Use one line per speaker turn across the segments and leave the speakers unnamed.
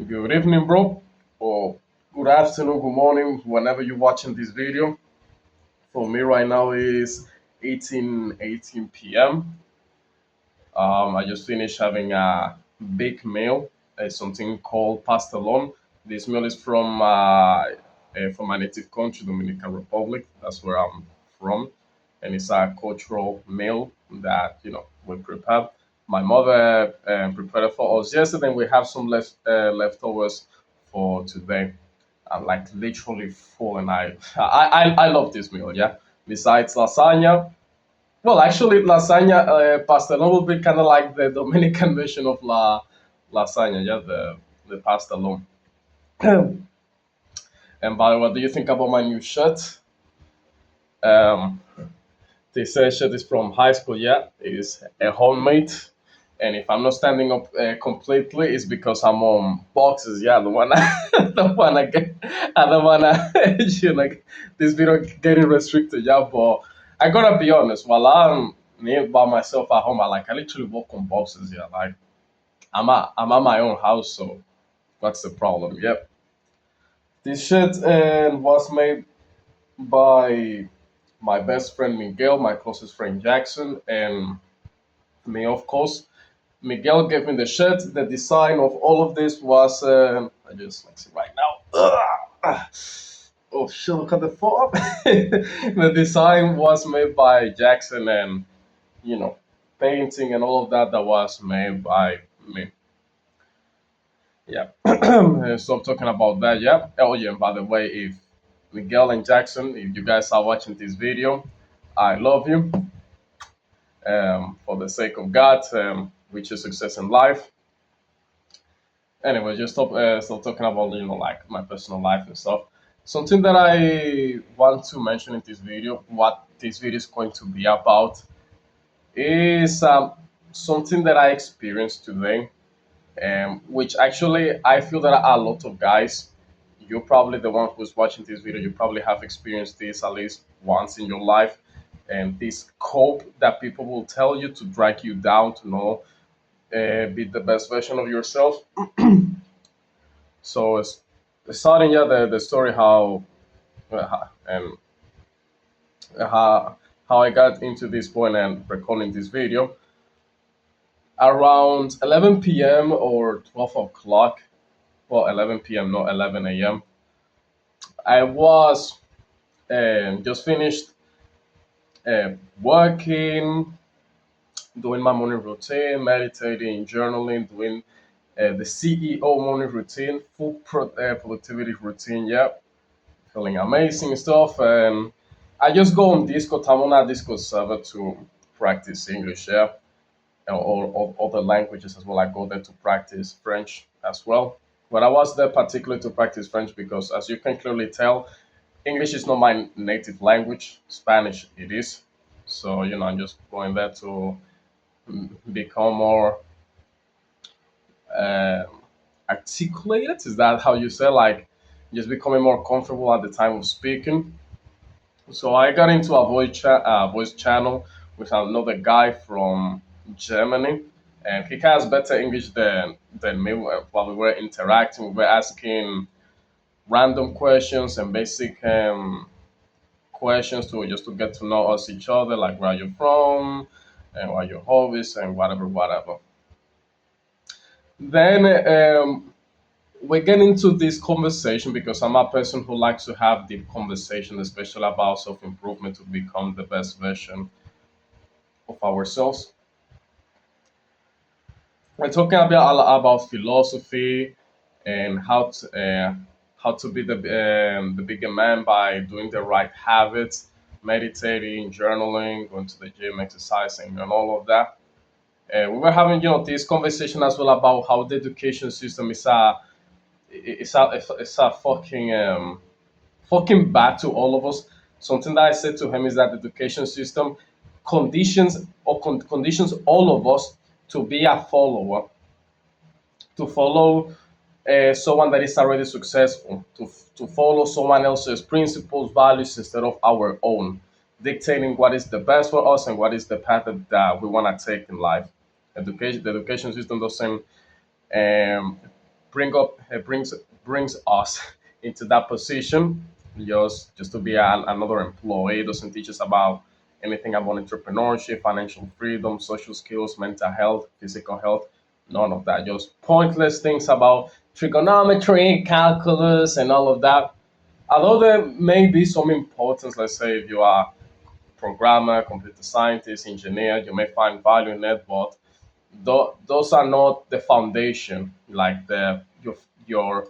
Good evening, bro, or good afternoon, good morning, whenever you're watching this video. For me right now is 18 p.m. I just finished having a big meal, something called pastelon. This meal is from my native country, Dominican Republic. That's where I'm from, and it's a cultural meal that we prepare. My mother prepared it for us yesterday, and we have some leftovers for today. I'm like literally full, and I love this meal. Yeah. Besides lasagna, well, actually, lasagna pastelón will be kind of like the Dominican version of lasagna, yeah, the pastelón. And by the way, what do you think about my new shirt? Um, this shirt is from high school, yeah. It is a homemade. And if I'm not standing up completely, it's because I'm on boxes. Yeah, the one the one I don't wanna, like this video getting restricted. Yeah, but I gotta be honest. While I'm near by myself at home, I literally walk on boxes. Yeah, like I'm at my own house, so what's the problem? Yep, this shirt was made by my best friend Miguel, my closest friend Jackson, and me, of course. Miguel gave me the shirt. The design of all of this was, I just like see right now. Ugh. Oh shit! Look at the form. The design was made by Jackson, and you know, painting and all of that was made by me. Yeah. Stop talking about that. Yeah. Oh yeah. And by the way, if Miguel and Jackson, if you guys are watching this video, I love you. For the sake of God, wish you success in life. Anyway, just stop talking about like my personal life and stuff. Something that I want to mention in this video, what this video is going to be about, is something that I experienced today, which actually I feel that a lot of guys, you're probably the one who's watching this video, you probably have experienced this at least once in your life, and this cope that people will tell you to drag you down to know be the best version of yourself. So it's starting, yeah, the story and how I got into this point and recording this video around 11 p.m. or 12 o'clock. Well, 11 p.m., not 11 a.m. I was just finished working, doing my morning routine, meditating, journaling, doing the CEO morning routine, productivity routine. Yeah, feeling amazing stuff. And I just go on Discord. I'm on a Discord server to practice English, yeah, and all other languages as well. I go there to practice French as well. But I was there particularly to practice French because, as you can clearly tell, English is not my native language. Spanish it is. So I'm just going there to become more uh, articulated. Is that how you say? Like just becoming more comfortable at the time of speaking. So I got into a voice channel with another guy from Germany, and he has better English than me. While we were interacting, we were asking random questions and basic questions to just to get to know us each other, like where you're from, and what your hobbies, and whatever, whatever. Then we get into this conversation because I'm a person who likes to have deep conversation, especially about self improvement to become the best version of ourselves. We're talking about a lot about philosophy and how to be the bigger man by doing the right habits, meditating, journaling, going to the gym, exercising, and all of that. We were having this conversation as well about how the education system is a fucking bad to all of us. Something that I said to him is that the education system conditions all of us to be a follower, to follow someone that is already successful, to follow someone else's principles, values instead of our own, dictating what is the best for us and what is the path that we want to take in life. The education system doesn't um, brings us into that position just to be another employee. It doesn't teach us about anything about entrepreneurship, financial freedom, social skills, mental health, physical health. None of that. Just pointless things about trigonometry, calculus, and all of that. Although there may be some importance, let's say if you are programmer, computer scientist, engineer, you may find value in it, but those are not the foundation. Like your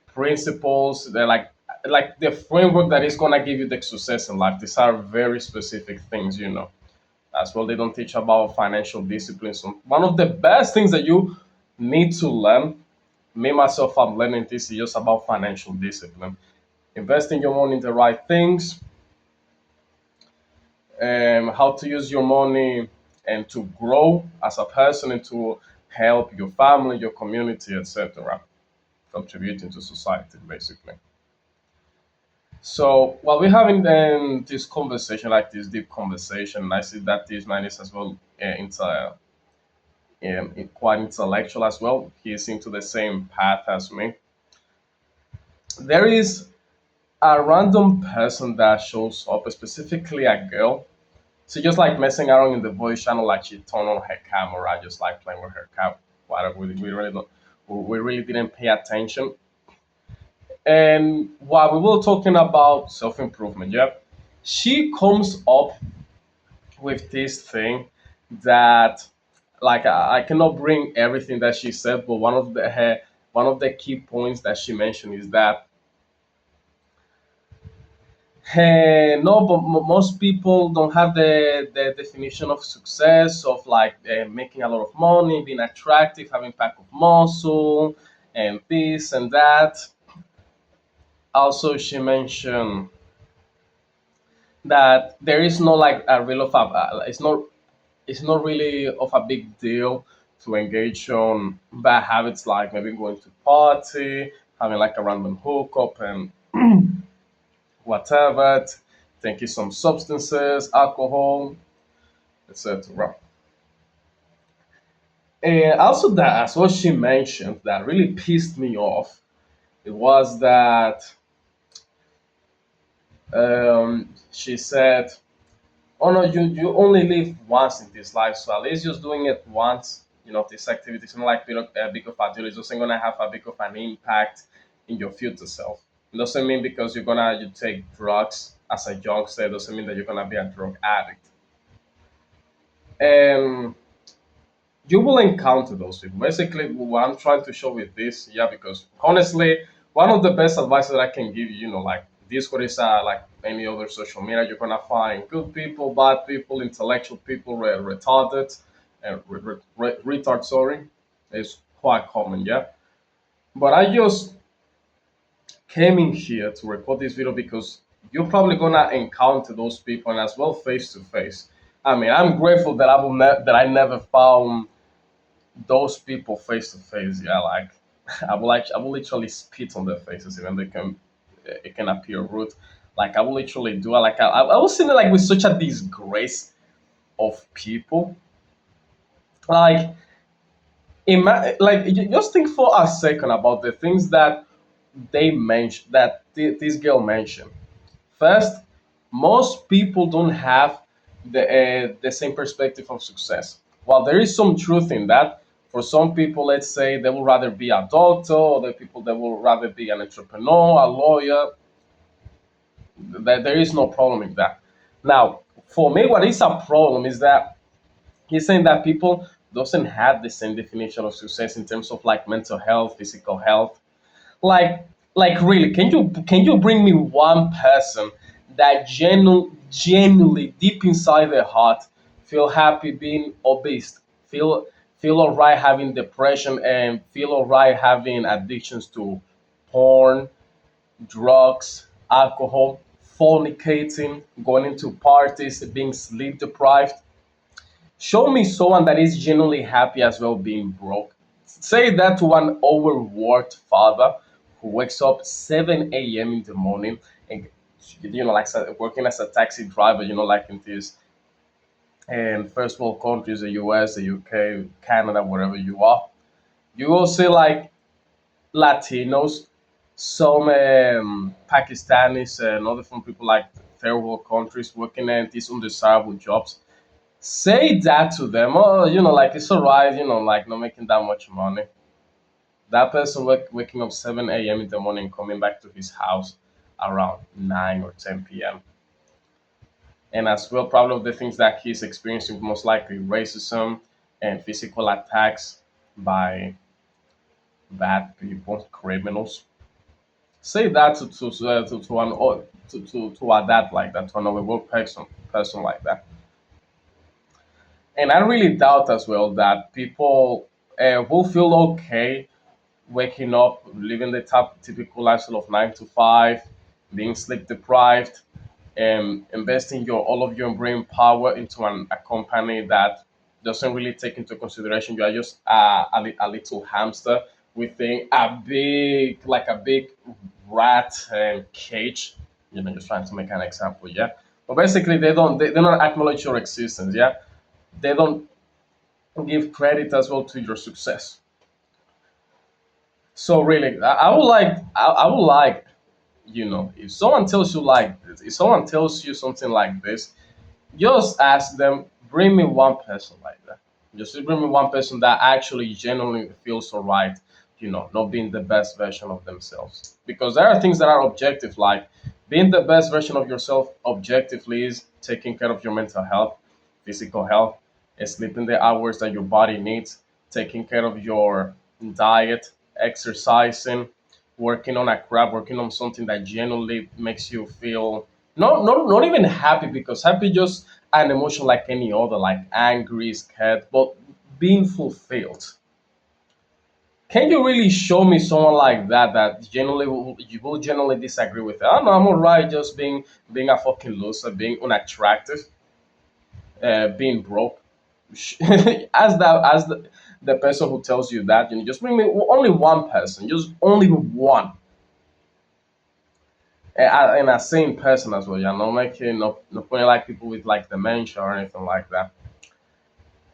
principles, they're like the framework that is gonna give you the success in life. These are very specific things, as well. They don't teach about financial discipline. So one of the best things that you need to learn, me myself, I'm learning this is just about financial discipline. Investing your money in the right things, how to use your money and to grow as a person and to help your family, your community, etc. Contributing to society, basically. So while we're having then this conversation, like this deep conversation, I see that this man is as well quite intellectual as well. He's into the same path as me. There is a random person that shows up, specifically a girl. She just like messing around in the voice channel, like she turned on her camera, just like playing with her cam. Whatever, we really don't, we really didn't pay attention. And while we were talking about self improvement, yeah, she comes up with this thing that like I cannot bring everything that she said, but one of the key points that she mentioned is that no, but most people don't have the definition of success of like making a lot of money, being attractive, having pack of muscle, and this and that. Also, she mentioned that there is no like a real of a it's not really of a big deal to engage on bad habits like maybe going to party, having like a random hookup and whatever, taking some substances, alcohol, etc. And also that as what she mentioned that really pissed me off, it was that she said, "Oh no, you only live once in this life, so at least just doing it once, this activity is not like big of a deal. It's just gonna have a big of an impact in your future self. It doesn't mean because you take drugs as a youngster, it doesn't mean that you're gonna be a drug addict. And you will encounter those people. Basically, what I'm trying to show with this, yeah, because honestly, one of the best advice that I can give you, like Discord is like any other social media, you're gonna find good people, bad people, intellectual people, retarded, and retard. Sorry, it's quite common, yeah. But I just came in here to record this video because you're probably gonna encounter those people and as well face to face. I mean, I'm grateful that that I never found those people face to face, yeah, like I will literally spit on their faces, even they can it can appear rude. Like I will literally do it. Like I was sitting like with such a disgrace of people. Like just think for a second about the things that they mentioned that this girl mentioned. First, most people don't have the same perspective of success. While there is some truth in that, for some people, let's say they would rather be a doctor, other people they would rather be an entrepreneur, a lawyer. There is no problem in that. Now, for me, what is a problem is that he's saying that people doesn't have the same definition of success in terms of like mental health, physical health. Like, really, can you bring me one person that genuinely deep inside their heart feel happy being obese, feel alright having depression, and feel alright having addictions to porn, drugs, alcohol, fornicating, going into parties, being sleep deprived? Show me someone that is genuinely happy as well being broke. Say that to an overworked father who wakes up 7 a.m. in the morning and like working as a taxi driver, like in these and first world countries, the US, the UK, Canada, wherever you are. You will see Latinos, some Pakistanis, and other from people like third world countries working at these undesirable jobs. Say that to them, oh, like it's alright, like not making that much money. That person waking up 7 a.m. in the morning, coming back to his house around 9 or 10 p.m. And as well, probably of the things that he's experiencing, most likely racism and physical attacks by bad people, criminals. Say that to an to a dad like that, to another work person like that. And I really doubt as well that people will feel okay waking up, living the typical lifestyle of 9 to 5, being sleep deprived, and investing your all of your brain power into a company that doesn't really take into consideration you are just a little hamster within a big rat cage. Just trying to make an example, yeah. But basically, they don't acknowledge your existence, yeah. They don't give credit as well to your success. So really, I would like, if someone tells you like this, if someone tells you something like this, just ask them, bring me one person like that. Just bring me one person that actually genuinely feels alright, not being the best version of themselves. Because there are things that are objective, like being the best version of yourself objectively is taking care of your mental health, physical health, sleeping the hours that your body needs, taking care of your diet, exercising, working on a craft, working on something that genuinely makes you feel not even happy, because happy just an emotion like any other, like angry, scared, but being fulfilled. Can you really show me someone like that generally you will generally disagree with? I don't know, I'm alright just being a fucking loser, being unattractive, being broke. The person who tells you that, just bring me only one person, just only one, and a sane person as well. Not making no point like people with like dementia or anything like that.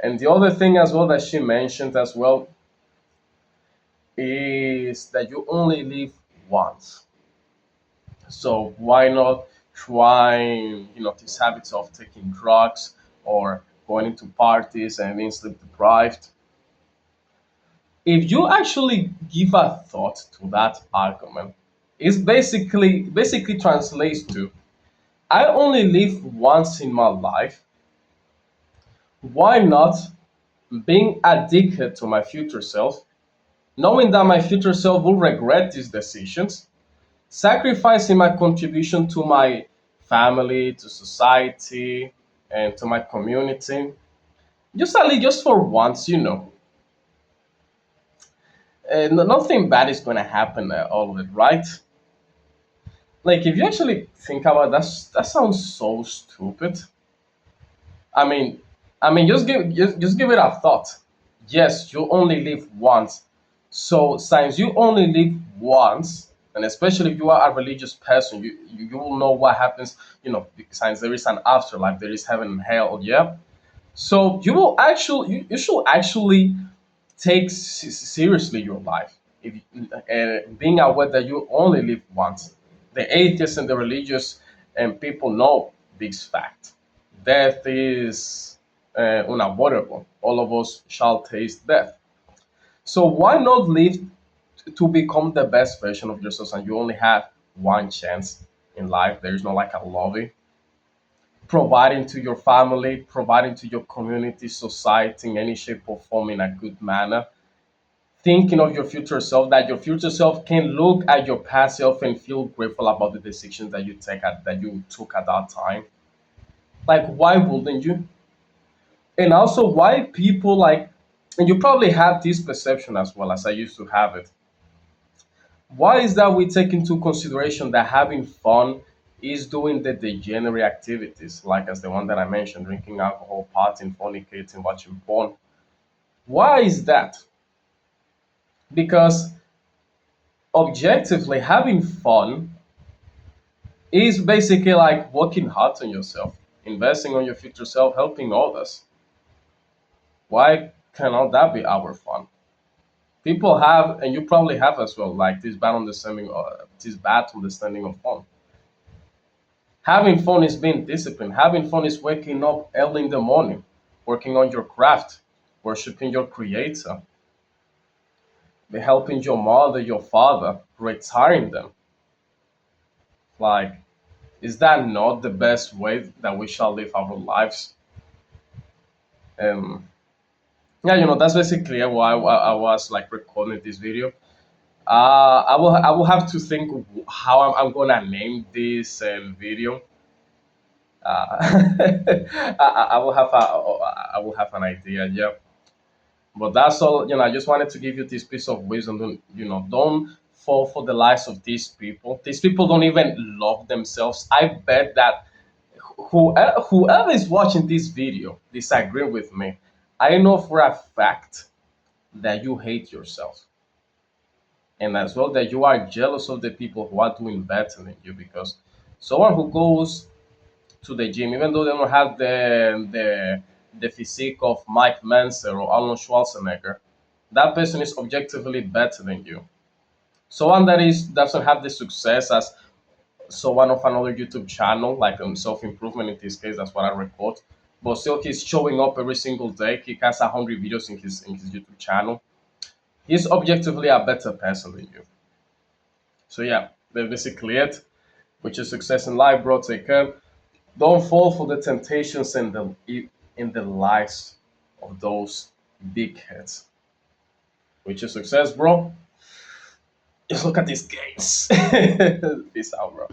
And the other thing as well that she mentioned as well is that you only live once. So why not trying, these habits of taking drugs or going into parties and being sleep deprived? If you actually give a thought to that argument, it's basically translates to, I only live once in my life. Why not being addicted to my future self, knowing that my future self will regret these decisions, sacrificing my contribution to my family, to society, and to my community, just at least just for once, and nothing bad is going to happen all of it, right? Like if you actually think about that sounds so stupid. I mean, just give it a thought. Yes, you only live once. So since you only live once, and especially if you are a religious person, you will know what happens. Since there is an afterlife, there is heaven and hell. Yeah. So you should actually take seriously your life. If being aware that you only live once. The atheists and the religious and people know this fact. Death is unavoidable. All of us shall taste death. So why not live to become the best version of yourself? And you only have one chance in life. There is no like a lobby. Providing to your family, providing to your community, society in any shape or form in a good manner, thinking of your future self, that your future self can look at your past self and feel grateful about the decisions that you took at that time. Like why wouldn't you? And also why people like, and you probably have this perception as well as I used to have it. Why is that we take into consideration that having fun is doing the degenerate activities, like as the one that I mentioned, drinking alcohol, partying, fornicating, watching porn? Why is that? Because objectively, having fun is basically like working hard on yourself, investing on your future self, helping others. Why cannot that be our fun? People have, and you probably have as well, like this bad understanding of fun. Having fun is being disciplined. Having fun is waking up early in the morning, working on your craft, worshiping your creator, be helping your mother, your father, retiring them. Like, is that not the best way that we shall live our lives? And yeah, that's basically why I was like recording this video. I will have to think how I'm gonna name this video. I will have I will have an idea. Yeah, but that's all. I just wanted to give you this piece of wisdom. Don't fall for the lies of these people. These people don't even love themselves. I bet that whoever is watching this video disagreeing with me, I know for a fact that you hate yourself, and as well that you are jealous of the people who are doing better than you, because someone who goes to the gym, even though they don't have the physique of Mike Manser or Arnold Schwarzenegger, that person is objectively better than you. Someone that is doesn't have the success as someone of another YouTube channel, like self improvement in this case, that's what I record. But still, he's showing up every single day. He has 100 videos in his YouTube channel. He's objectively a better person than you. So yeah, that's basically it. Which is success in life, bro. Take care. Don't fall for the temptations and the lies of those big heads. Which is success, bro. Just look at these games. Peace out, bro.